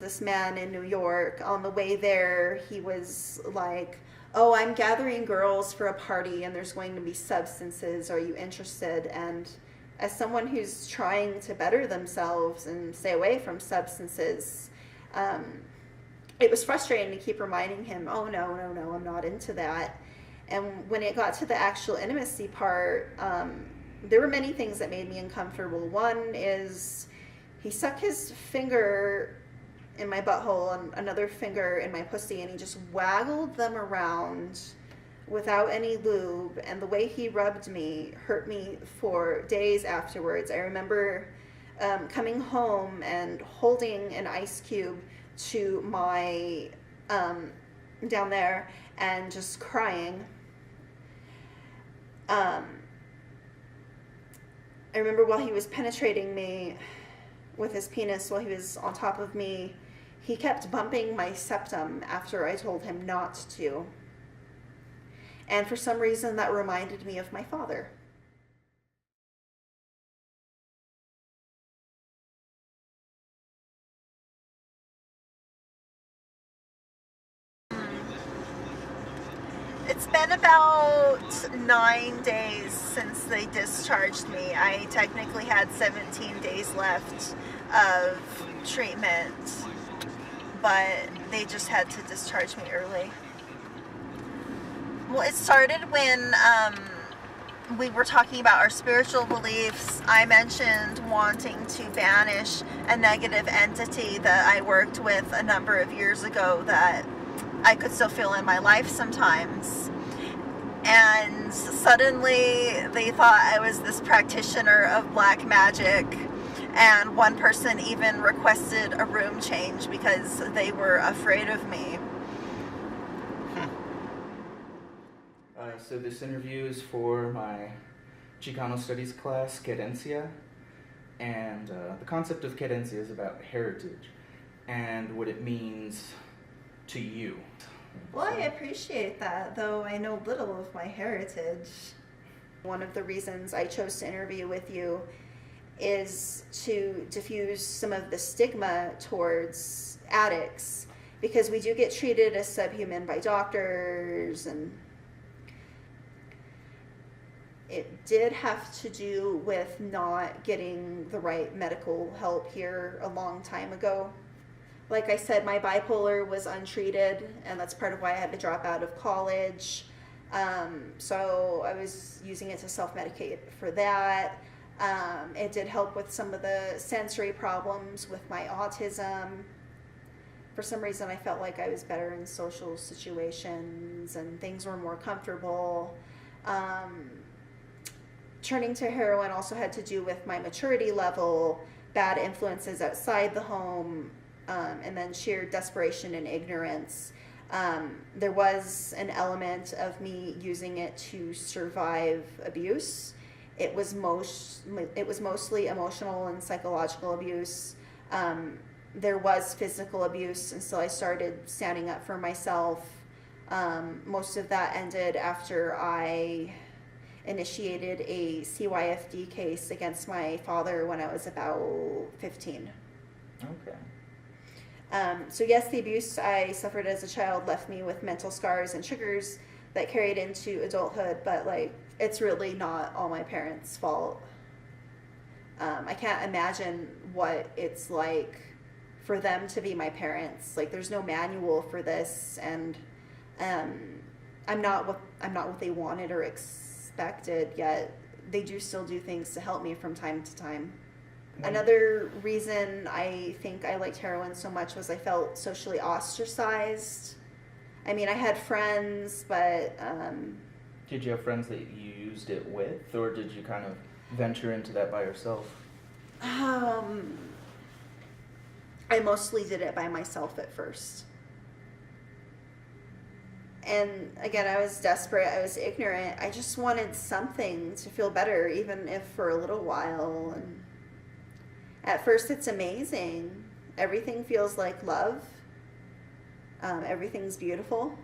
This man in New York, on the way there, he was like, "Oh, I'm gathering girls for a party and there's going to be substances. Are you interested?" And as someone who's trying to better themselves and stay away from substances, um, it was frustrating to keep reminding him, "Oh, no, no, no, I'm not into that." And when it got to the actual intimacy part, there were many things that made me uncomfortable. One is he stuck his finger in my butthole and another finger in my pussy, and he just waggled them around without any lube. And the way he rubbed me hurt me for days afterwards. I remember coming home and holding an ice cube to my down there and just crying. I remember while he was penetrating me with his penis, while he was on top of me, he kept bumping my septum after I told him not to. And for some reason, that reminded me of my father. It's been about 9 days since they discharged me. I technically had 17 days left of treatment, but they just had to discharge me early. Well, it started when we were talking about our spiritual beliefs. I mentioned wanting to banish a negative entity that I worked with a number of years ago that I could still feel in my life sometimes. And suddenly they thought I was this practitioner of black magic. And one person even requested a room change because they were afraid of me. So this interview is for my Chicano Studies class, Querencia. And the concept of Querencia is about heritage and what it means to you. Well, I appreciate that, though I know little of my heritage. One of the reasons I chose to interview with you is to diffuse some of the stigma towards addicts, because we do get treated as subhuman by doctors, and it did have to do with not getting the right medical help here a long time ago. Like I said, my bipolar was untreated, and that's part of why I had to drop out of college. So I was using it to self-medicate for that. It did help with some of the sensory problems with my autism. For some reason, I felt like I was better in social situations and things were more comfortable. Turning to heroin also had to do with my maturity level, bad influences outside the home, and then sheer desperation and ignorance. There was an element of me using it to survive abuse. It was mostly emotional and psychological abuse. There was physical abuse until I started standing up for myself. Most of that ended after I initiated a CYFD case against my father when I was about 15. Okay. So yes, the abuse I suffered as a child left me with mental scars and triggers that carried into adulthood, but like, it's really not all my parents' fault. I can't imagine what it's like for them to be my parents. Like, there's no manual for this, and I'm not what they wanted or expected, yet they do still do things to help me from time to time. Another reason I think I liked heroin so much was I felt socially ostracized. I mean, I had friends, but Did you have friends that you used it with, or did you kind of venture into that by yourself? I mostly did it by myself at first. And again, I was desperate, I was ignorant. I just wanted something to feel better, even if for a little while. And at first, it's amazing. Everything feels like love. Everything's beautiful.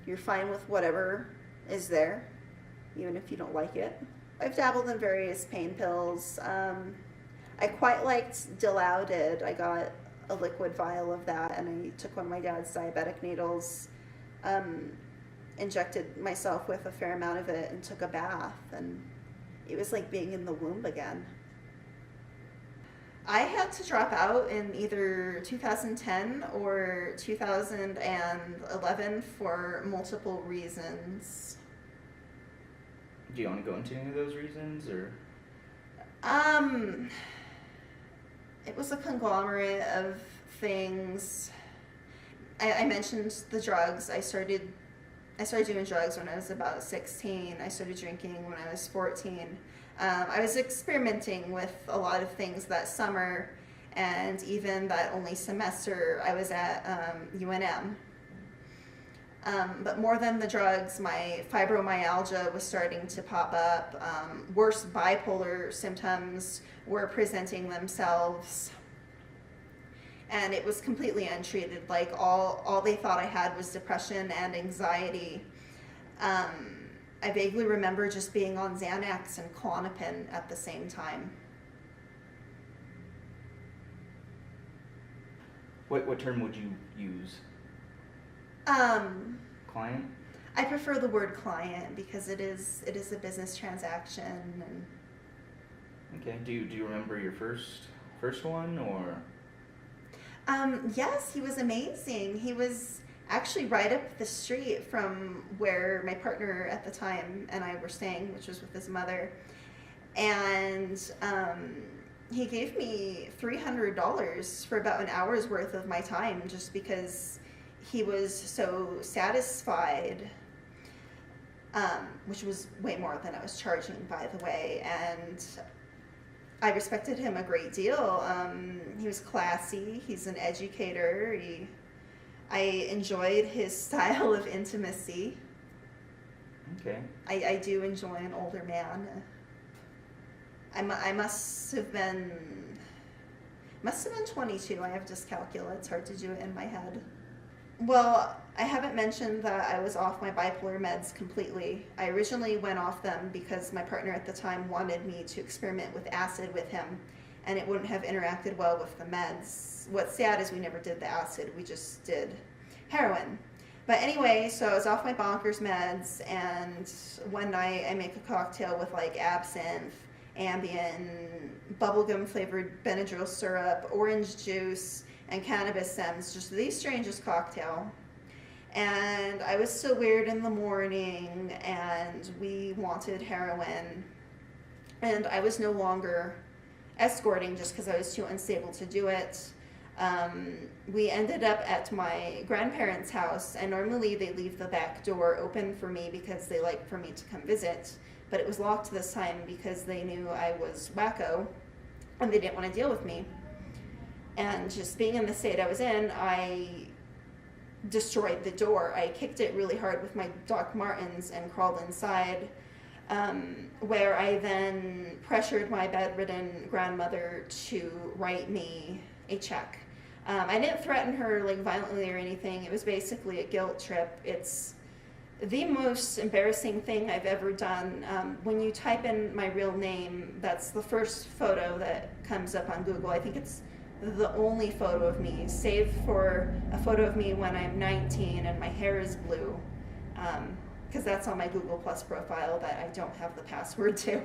You're fine with whatever is there, even if you don't like it. I've dabbled in various pain pills. I quite liked Dilaudid. I got a liquid vial of that, and I took one of my dad's diabetic needles, injected myself with a fair amount of it, and took a bath, and it was like being in the womb again. I had to drop out in either 2010 or 2011 for multiple reasons. Do you want to go into any of those reasons, or? It was a conglomerate of things. I mentioned the drugs. I started doing drugs when I was about 16. I started drinking when I was 14. I was experimenting with a lot of things that summer, and even that only semester I was at UNM. But more than the drugs, my fibromyalgia was starting to pop up. Worse bipolar symptoms were presenting themselves. And it was completely untreated. Like all they thought I had was depression and anxiety. I vaguely remember just being on Xanax and Klonopin at the same time. What term would you use? Client? I prefer the word client because it is a business transaction. And Okay. Do you remember your first one, or? yes, he was amazing. He was actually right up the street from where my partner at the time and I were staying, which was with his mother. And he gave me $300 for about an hour's worth of my time just because he was so satisfied, which was way more than I was charging, by the way. And I respected him a great deal. He was classy. He's an educator. I enjoyed his style of intimacy. Okay. I do enjoy an older man. I must have been 22. I have dyscalculia. It's hard to do it in my head. Well, I haven't mentioned that I was off my bipolar meds completely. I originally went off them because my partner at the time wanted me to experiment with acid with him, and it wouldn't have interacted well with the meds. What's sad is we never did the acid, we just did heroin. But anyway, so I was off my bonkers meds, and one night I make a cocktail with like absinthe, Ambien, bubblegum flavored Benadryl syrup, orange juice, and cannabis stems, just the strangest cocktail. And I was still weird in the morning, and we wanted heroin. And I was no longer escorting just because I was too unstable to do it. We ended up at my grandparents' house, and normally they leave the back door open for me because they like for me to come visit. But it was locked this time because they knew I was wacko, and they didn't want to deal with me. And just being in the state I was in, I destroyed the door. I kicked it really hard with my Doc Martens and crawled inside, where I then pressured my bedridden grandmother to write me a check. I didn't threaten her like violently or anything. It was basically a guilt trip. It's the most embarrassing thing I've ever done. When you type in my real name, that's the first photo that comes up on Google. I think it's the only photo of me, save for a photo of me when I'm 19 and my hair is blue, because that's on my Google Plus profile that I don't have the password to.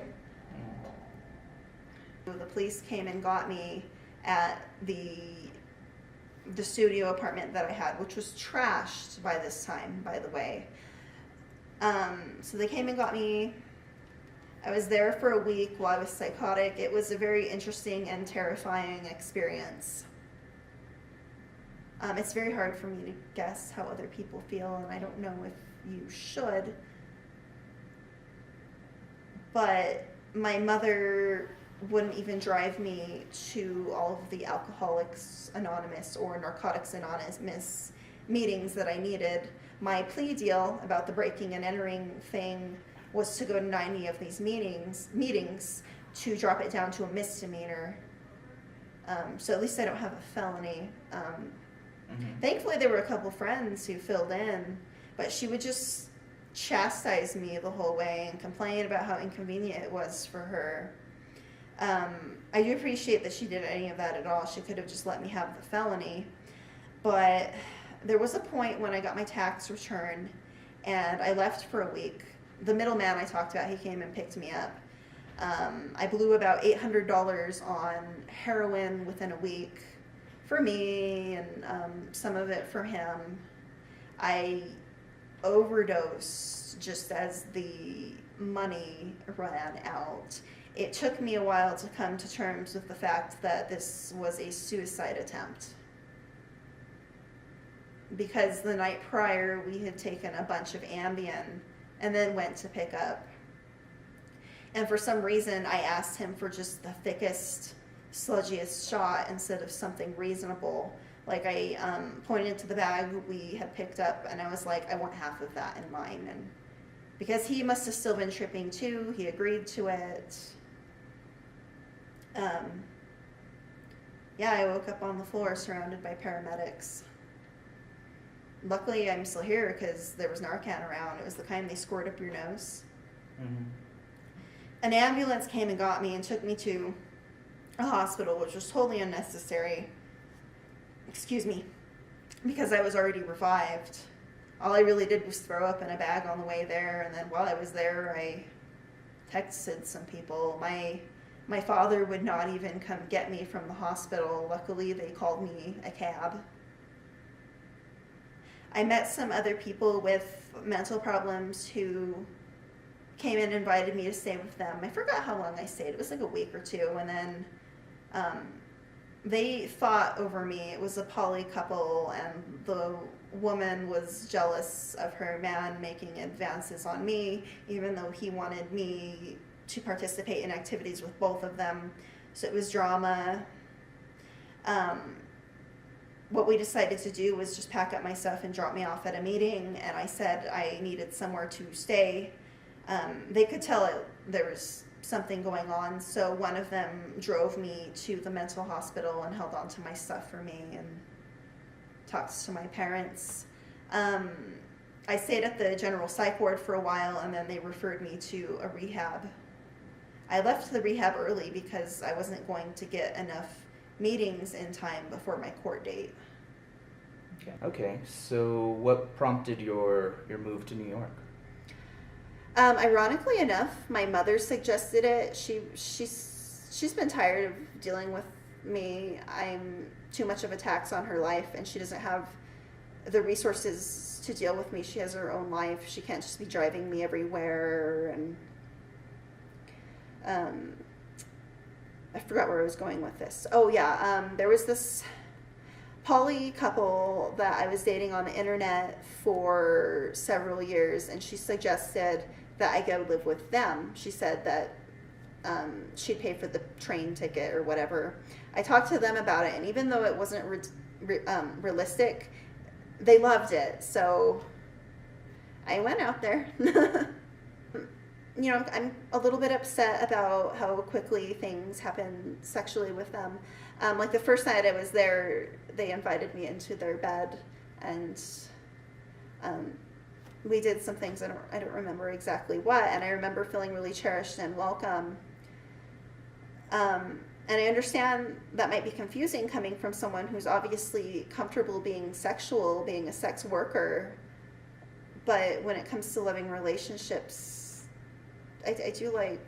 The police came and got me at the studio apartment that I had, which was trashed by this time, by the way. So they came and got me. I was there for a week while I was psychotic. It was a very interesting and terrifying experience. It's very hard for me to guess how other people feel, and I don't know if you should. But my mother wouldn't even drive me to all of the Alcoholics Anonymous or Narcotics Anonymous meetings that I needed. My plea deal about the breaking and entering thing was to go to 90 of these meetings to drop it down to a misdemeanor. So at least I don't have a felony. Thankfully, there were a couple friends who filled in, but she would just chastise me the whole way and complain about how inconvenient it was for her. I do appreciate that she did any of that at all. She could have just let me have the felony. But there was a point when I got my tax return and I left for a week. The middleman I talked about, he came and picked me up. I blew about $800 on heroin within a week for me and some of it for him. I overdosed just as the money ran out. It took me a while to come to terms with the fact that this was a suicide attempt. Because the night prior we had taken a bunch of Ambien and then went to pick up. And for some reason I asked him for just the thickest, sludgiest shot instead of something reasonable. Like I pointed to the bag we had picked up and I was like, I want half of that in mine. And because he must have still been tripping too, he agreed to it. Yeah, I woke up on the floor surrounded by paramedics. Luckily, I'm still here because there was Narcan around. It was the kind they squirt up your nose. Mm-hmm. An ambulance came and got me and took me to a hospital, which was totally unnecessary. Excuse me, because I was already revived. All I really did was throw up in a bag on the way there, and then while I was there, I texted some people. My father would not even come get me from the hospital. Luckily, they called me a cab. I met some other people with mental problems who came and invited me to stay with them. I forgot how long I stayed. It was like a week or two, and then they fought over me. It was a poly couple, and the woman was jealous of her man making advances on me, even though he wanted me to participate in activities with both of them. So it was drama. What we decided to do was just pack up my stuff and drop me off at a meeting, and I said I needed somewhere to stay. They could tell there was something going on, so one of them drove me to the mental hospital and held on to my stuff for me and talked to my parents. I stayed at the general psych ward for a while, and then they referred me to a rehab. I left the rehab early because I wasn't going to get enough meetings in time before my court date. Okay, so what prompted your move to New York? Ironically enough, my mother suggested it. She's been tired of dealing with me. I'm too much of a tax on her life, and she doesn't have the resources to deal with me. She has her own life. She can't just be driving me everywhere. And I forgot where I was going with this. Oh yeah, there was this poly couple that I was dating on the internet for several years, and she suggested that I go live with them. She said that she'd pay for the train ticket or whatever. I talked to them about it, and even though it wasn't realistic, they loved it. So I went out there. You know, I'm a little bit upset about how quickly things happen sexually with them. Like the first night I was there, they invited me into their bed, and we did some things. I don't remember exactly what, and I remember feeling really cherished and welcome. And I understand that might be confusing coming from someone who's obviously comfortable being sexual, being a sex worker. But when it comes to loving relationships, I do like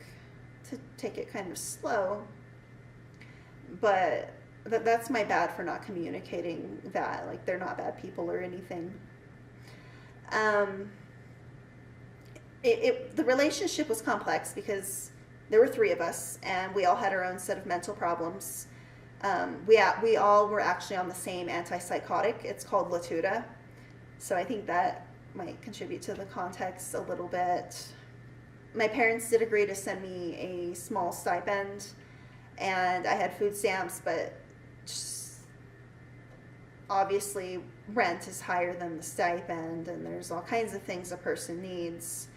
to take it kind of slow. But that's my bad for not communicating that. Like, they're not bad people or anything. The relationship was complex because there were 3 of us, and we all had our own set of mental problems. We all were actually on the same antipsychotic. It's called Latuda. So I think that might contribute to the context a little bit. My parents did agree to send me a small stipend, and I had food stamps, but just obviously rent is higher than the stipend, and there's all kinds of things a person needs.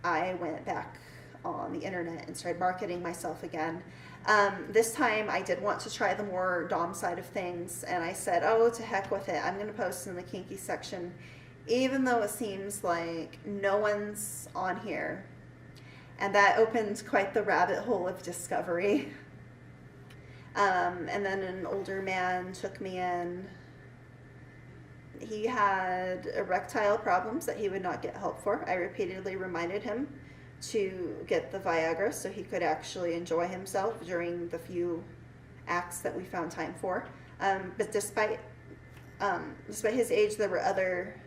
I went back on the internet and started marketing myself again. This time I did want to try the more dom side of things, and I said, oh, to heck with it. I'm going to post in the kinky section, even though it seems like no one's on here. And that opened quite the rabbit hole of discovery. And then an older man took me in. He had erectile problems that he would not get help for. I repeatedly reminded him to get the Viagra so he could actually enjoy himself during the few acts that we found time for. But despite his age, there were other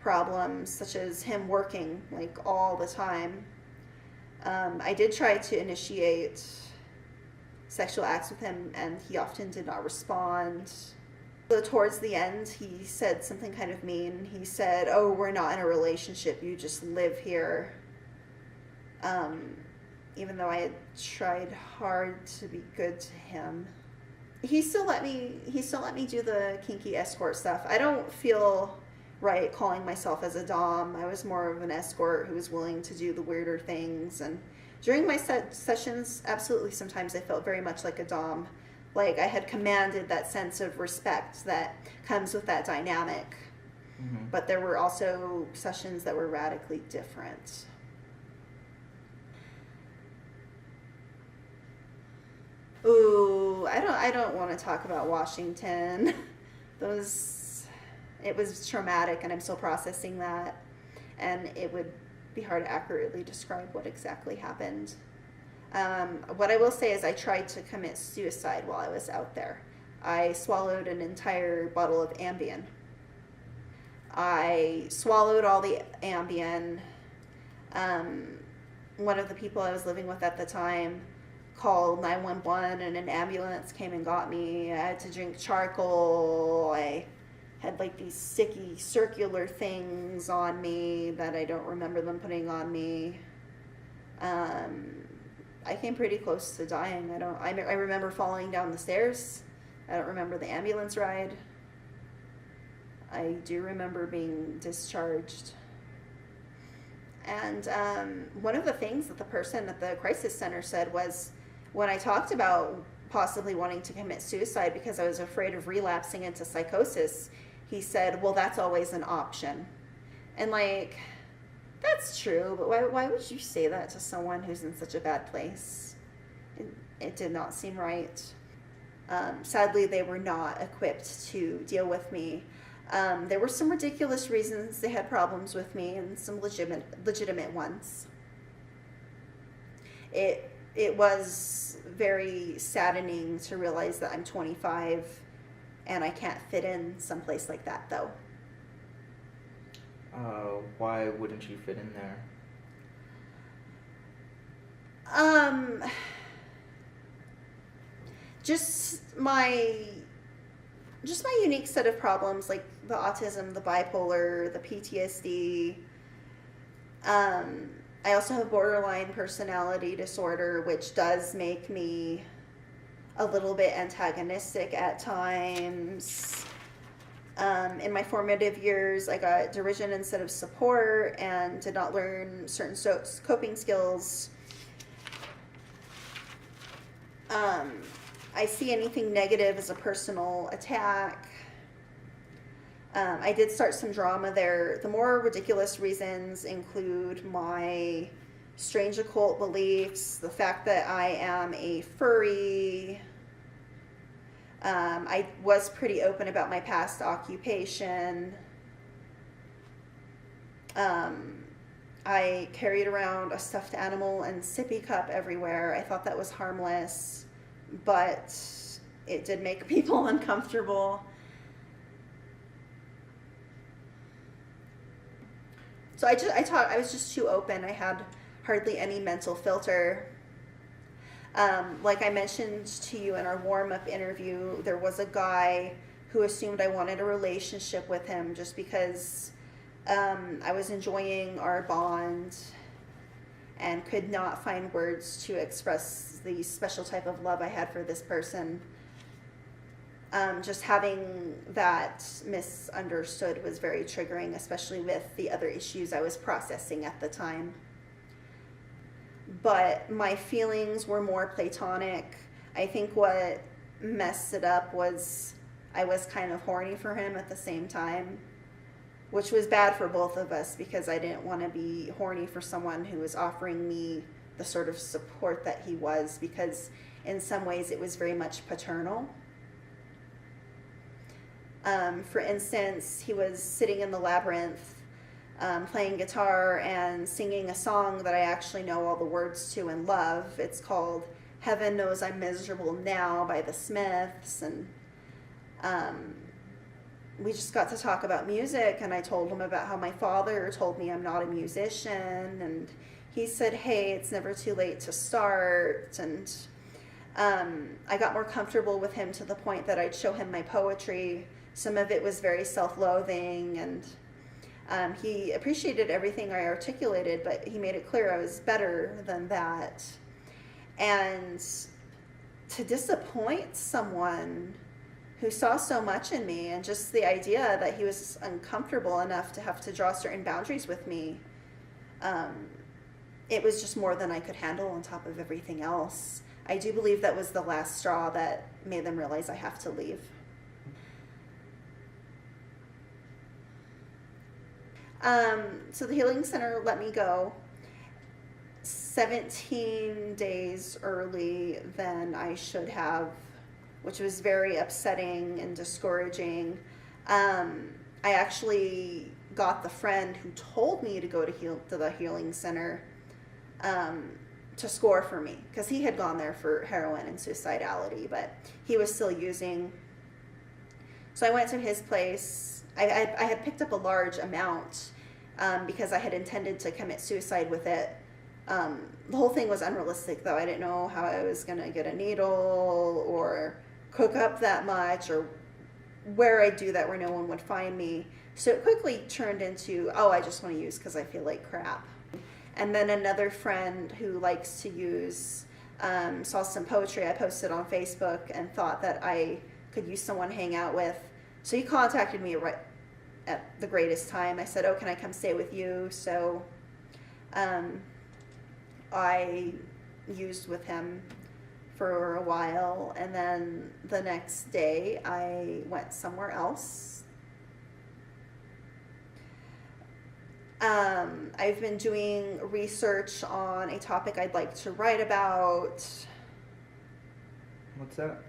problems, such as him working like all the time. I did try to initiate sexual acts with him, and he often did not respond. So towards the end, he said something kind of mean. He said, "Oh, we're not in a relationship. You just live here." Even though I had tried hard to be good to him, he still let me do the kinky escort stuff. I don't feel right calling myself as a dom. I was more of an escort who was willing to do the weirder things. And during my sessions, absolutely, sometimes I felt very much like a dom. Like I had commanded that sense of respect that comes with that dynamic. Mm-hmm. But there were also sessions that were radically different. Ooh, I don't want to talk about Washington. It was traumatic, and I'm still processing that. And it would be hard to accurately describe what exactly happened. What I will say is I tried to commit suicide while I was out there. I swallowed an entire bottle of Ambien. I swallowed all the Ambien. One of the people I was living with at the time called 911, and an ambulance came and got me. I had to drink charcoal. I had like these sticky circular things on me that I don't remember them putting on me. I came pretty close to dying. I remember falling down the stairs. I don't remember the ambulance ride. I do remember being discharged. And one of the things that the person at the crisis center said was, when I talked about possibly wanting to commit suicide because I was afraid of relapsing into psychosis, he said, "Well, that's always an option." And like, that's true, but why would you say that to someone who's in such a bad place? It did not seem right. Sadly, they were not equipped to deal with me. There were some ridiculous reasons they had problems with me, and some legitimate ones. It was very saddening to realize that I'm 25 and I can't fit in someplace like that, though. Why wouldn't you fit in there? Just my unique set of problems, like the autism, the bipolar, the PTSD. I also have borderline personality disorder, which does make me a little bit antagonistic at times. In my formative years, I got derision instead of support and did not learn certain coping skills. I see anything negative as a personal attack. I did start some drama there. The more ridiculous reasons include my strange occult beliefs, the fact that I am a furry. I was pretty open about my past occupation. I carried around a stuffed animal and sippy cup everywhere. I thought that was harmless, but it did make people uncomfortable. So I was just too open. I had hardly any mental filter. Like I mentioned to you in our warm-up interview, there was a guy who assumed I wanted a relationship with him just because I was enjoying our bond and could not find words to express the special type of love I had for this person. Just having that misunderstood was very triggering, especially with the other issues I was processing at the time. But my feelings were more platonic. I think what messed it up was I was kind of horny for him at the same time, which was bad for both of us because I didn't want to be horny for someone who was offering me the sort of support that he was, because in some ways it was very much paternal. For instance, he was sitting in the labyrinth, playing guitar and singing a song that I actually know all the words to and love. It's called Heaven Knows I'm Miserable Now by the Smiths. And we just got to talk about music, and I told him about how my father told me I'm not a musician, and he said, hey, it's never too late to start. And I got more comfortable with him to the point that I'd show him my poetry. Some of it was very self-loathing, and he appreciated everything I articulated, but he made it clear I was better than that. And to disappoint someone who saw so much in me, and just the idea that he was uncomfortable enough to have to draw certain boundaries with me, it was just more than I could handle on top of everything else. I do believe that was the last straw that made them realize I have to leave. So the Healing Center let me go 17 days early than I should have, which was very upsetting and discouraging. I actually got the friend who told me to go to the Healing Center to score for me, because he had gone there for heroin and suicidality, but he was still using. So I went to his place. I had picked up a large amount because I had intended to commit suicide with it. The whole thing was unrealistic, though. I didn't know how I was going to get a needle or cook up that much, or where I'd do that where no one would find me. So it quickly turned into, oh, I just want to use because I feel like crap. And then another friend who likes to use saw some poetry I posted on Facebook and thought that I could use someone to hang out with. So he contacted me right at the greatest time. I said, oh, can I come stay with you? So I used with him for a while, and then the next day I went somewhere else. I've been doing research on a topic I'd like to write about. What's that?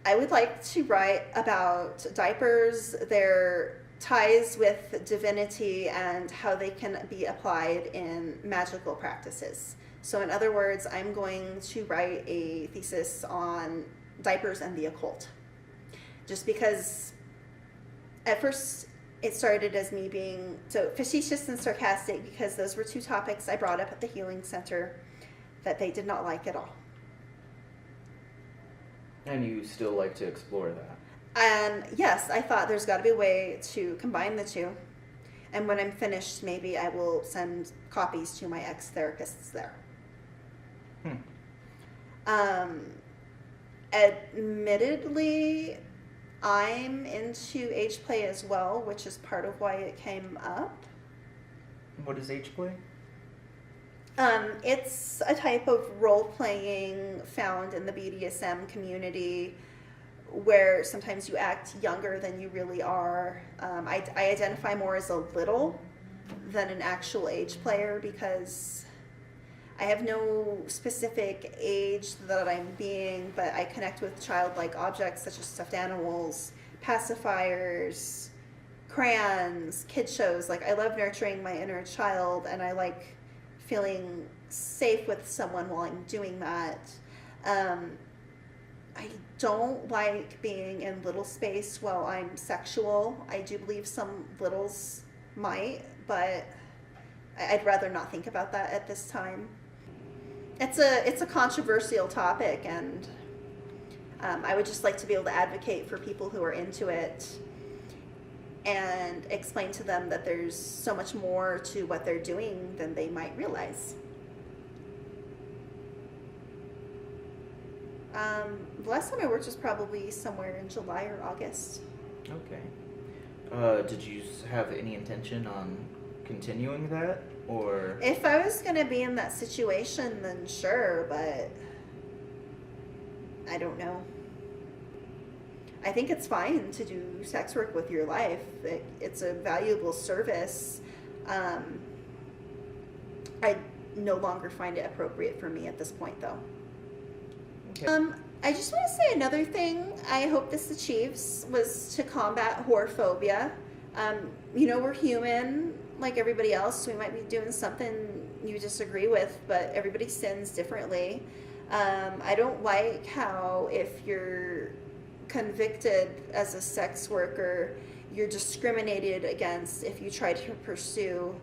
I would like to write about diapers, their ties with divinity, and how they can be applied in magical practices. So in other words, I'm going to write a thesis on diapers and the occult. Just because at first it started as me being so facetious and sarcastic, because those were two topics I brought up at the Healing Center that they did not like at all. And you still like to explore that? And yes, I thought there's got to be a way to combine the two. And when I'm finished, maybe I will send copies to my ex-therapists there. Admittedly, I'm into age play as well, which is part of why it came up. What is age play? It's a type of role-playing found in the BDSM community where sometimes you act younger than you really are. I identify more as a little than an actual age player, because I have no specific age that I'm being, but I connect with childlike objects such as stuffed animals, pacifiers, crayons, kid shows. Like, I love nurturing my inner child, and I like feeling safe with someone while I'm doing that. I don't like being in little space while I'm sexual. I do believe some littles might, but I'd rather not think about that at this time. It's a controversial topic, and I would just like to be able to advocate for people who are into it and explain to them that there's so much more to what they're doing than they might realize. The last time I worked was probably somewhere in July or August. Okay. Did you have any intention on continuing that, or? If I was going to be in that situation, then sure, but I don't know. I think it's fine to do sex work with your life. It's a valuable service. I no longer find it appropriate for me at this point, though. Okay. I just want to say another thing I hope this achieves was to combat whorephobia. We're human like everybody else. We might be doing something you disagree with, but everybody sins differently. I don't like how if you're convicted as a sex worker, you're discriminated against if you try to pursue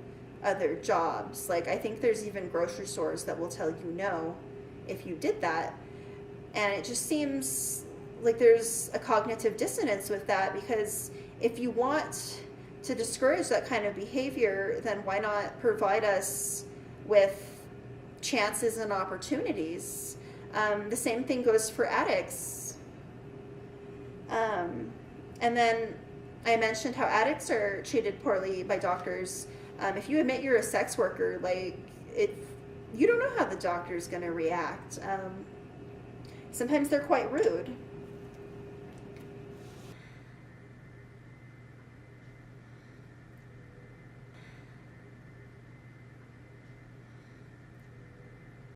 other jobs. Like, I think there's even grocery stores that will tell you no if you did that. And it just seems like there's a cognitive dissonance with that, because if you want to discourage that kind of behavior, then why not provide us with chances and opportunities? The same thing goes for addicts. And then I mentioned how addicts are treated poorly by doctors. If you admit you're a sex worker, you don't know how the doctor's going to react. Sometimes they're quite rude.